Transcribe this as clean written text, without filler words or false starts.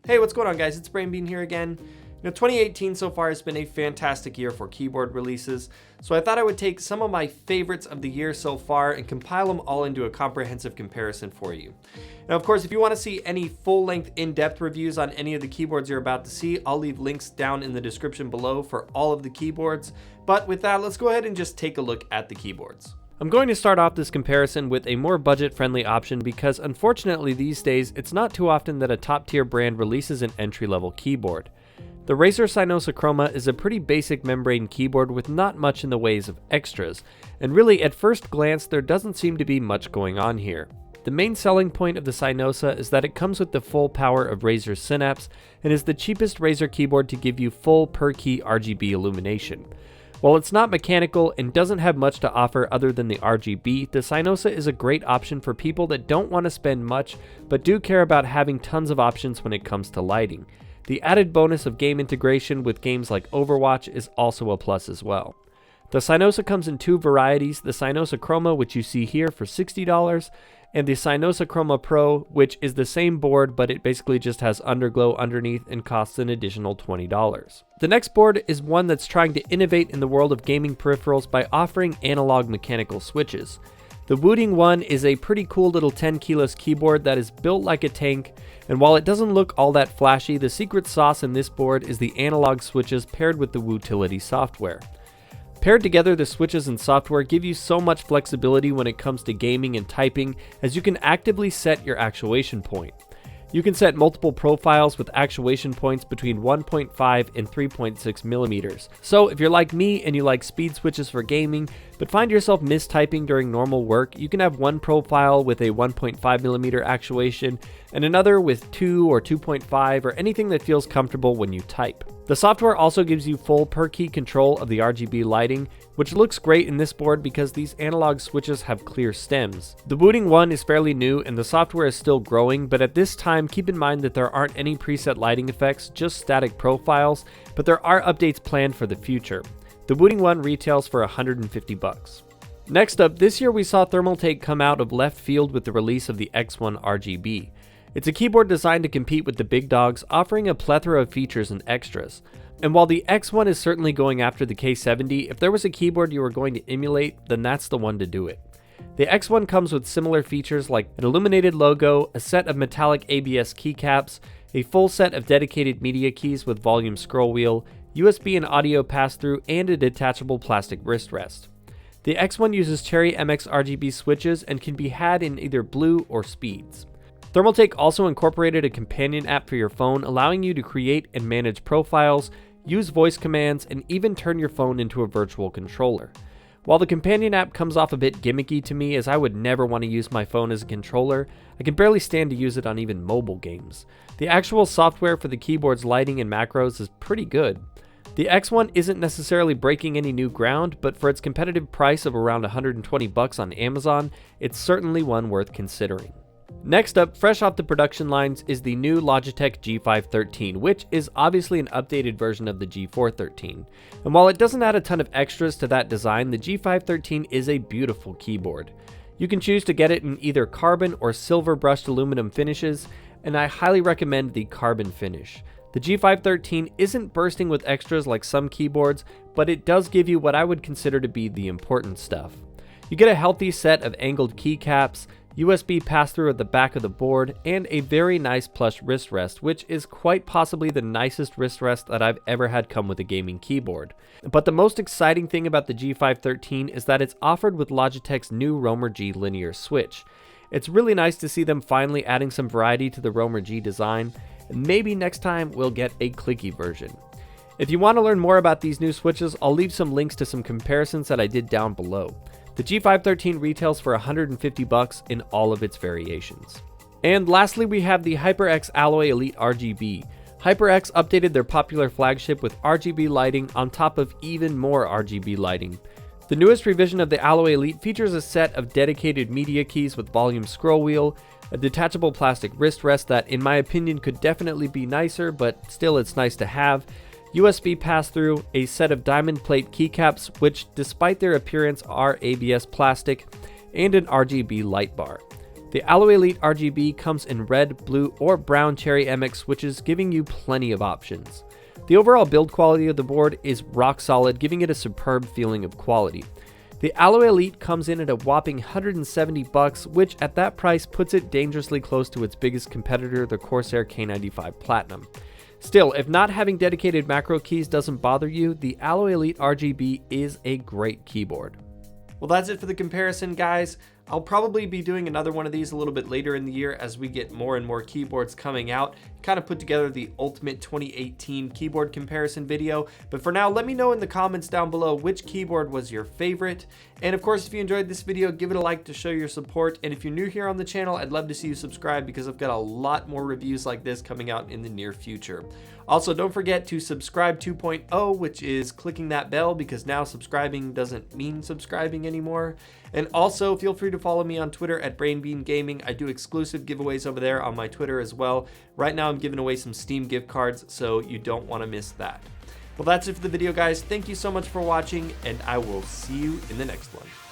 Hey, what's going on, guys? It's Brainbean here again. 2018 so far has been a fantastic year for keyboard releases, so I thought I would take some of my favorites of the year so far and compile them all into a comprehensive comparison for you. Now, of course, if you want to see any full-length, in-depth reviews on any of the keyboards you're about to see, I'll leave links down in the description below for all of the keyboards. But with that, let's go ahead and just take a look at the keyboards. I'm going to start off this comparison with a more budget-friendly option because unfortunately these days it's not too often that a top-tier brand releases an entry-level keyboard. The Razer Cynosa Chroma is a pretty basic membrane keyboard with not much in the ways of extras, and really at first glance there doesn't seem to be much going on here. The main selling point of the Cynosa is that it comes with the full power of Razer's Synapse and is the cheapest Razer keyboard to give you full per-key RGB illumination. While it's not mechanical and doesn't have much to offer other than the RGB, the Cynosa is a great option for people that don't want to spend much but do care about having tons of options when it comes to lighting. The added bonus of game integration with games like Overwatch is also a plus as well. The Cynosa comes in two varieties, the Cynosa Chroma, which you see here for $60, and the Cynosa Chroma Pro, which is the same board, but it basically just has underglow underneath and costs an additional $20. The next board is one that's trying to innovate in the world of gaming peripherals by offering analog mechanical switches. The Wooting One is a pretty cool little 10 keyless keyboard that is built like a tank, and while it doesn't look all that flashy, the secret sauce in this board is the analog switches paired with the Wootility software. Paired together, the switches and software give you so much flexibility when it comes to gaming and typing, as you can actively set your actuation point. You can set multiple profiles with actuation points between 1.5 and 3.6 millimeters. So if you're like me and you like speed switches for gaming, but find yourself mistyping during normal work, you can have one profile with a 1.5 millimeter actuation and another with 2 or 2.5 or anything that feels comfortable when you type. The software also gives you full per-key control of the RGB lighting, which looks great in this board because these analog switches have clear stems. The Wooting One is fairly new and the software is still growing, but at this time keep in mind that there aren't any preset lighting effects, just static profiles, but there are updates planned for the future. The Wooting One retails for $150. Next up, this year we saw Thermaltake come out of left field with the release of the X1 RGB. It's a keyboard designed to compete with the big dogs, offering a plethora of features and extras. And while the X1 is certainly going after the K70, if there was a keyboard you were going to emulate, then that's the one to do it. The X1 comes with similar features like an illuminated logo, a set of metallic ABS keycaps, a full set of dedicated media keys with volume scroll wheel, USB and audio pass-through, and a detachable plastic wrist rest. The X1 uses Cherry MX RGB switches and can be had in either blue or speeds. Thermaltake also incorporated a companion app for your phone, allowing you to create and manage profiles, use voice commands, and even turn your phone into a virtual controller. While the companion app comes off a bit gimmicky to me, as I would never want to use my phone as a controller, I can barely stand to use it on even mobile games. The actual software for the keyboard's lighting and macros is pretty good. The X1 isn't necessarily breaking any new ground, but for its competitive price of around $120 on Amazon, it's certainly one worth considering. Next up, fresh off the production lines, is the new Logitech G513, which is obviously an updated version of the G413. And while it doesn't add a ton of extras to that design, the G513 is a beautiful keyboard. You can choose to get it in either carbon or silver brushed aluminum finishes, and I highly recommend the carbon finish. The G513 isn't bursting with extras like some keyboards, but it does give you what I would consider to be the important stuff. You get a healthy set of angled keycaps, USB pass-through at the back of the board, and a very nice plush wrist rest, which is quite possibly the nicest wrist rest that I've ever had come with a gaming keyboard. But the most exciting thing about the G513 is that it's offered with Logitech's new Roamer G linear switch. It's really nice to see them finally adding some variety to the Roamer G design, and maybe next time we'll get a clicky version. If you want to learn more about these new switches, I'll leave some links to some comparisons that I did down below. The G513 retails for $150 in all of its variations. And lastly, we have the Hyperx Alloway Elite RGB. Hyperx updated their popular flagship with RGB lighting on top of even more RGB lighting. The newest revision of the Alloway Elite features a set of dedicated media keys with volume scroll wheel, a detachable plastic wrist rest that in my opinion could definitely be nicer, but still it's nice to have, USB pass-through, a set of diamond plate keycaps, which despite their appearance are ABS plastic, and an RGB light bar. The Alloway Elite RGB comes in red, blue, or brown cherry MX switches, giving you plenty of options. The overall build quality of the board is rock solid, giving it a superb feeling of quality. The Alloway Elite comes in at a whopping $170, which at that price puts it dangerously close to its biggest competitor, the Corsair K95 Platinum. Still, if not having dedicated macro keys doesn't bother you, the Alloway Elite RGB is a great keyboard. Well, that's it for the comparison, guys. I'll probably be doing another one of these a little bit later in the year as we get more and more keyboards coming out. Kind of put together the ultimate 2018 keyboard comparison video. But for now, let me know in the comments down below which keyboard was your favorite. And of course, if you enjoyed this video, give it a like to show your support. And if you're new here on the channel, I'd love to see you subscribe because I've got a lot more reviews like this coming out in the near future. Also, don't forget to subscribe 2.0, which is clicking that bell because now subscribing doesn't mean subscribing anymore. And also, feel free to follow me on Twitter at Brainbean Gaming. I do exclusive giveaways over there on my Twitter as well. Right now, I'm giving away some Steam gift cards, so you don't want to miss that. Well, that's it for the video, guys. Thank you so much for watching, and I will see you in the next one.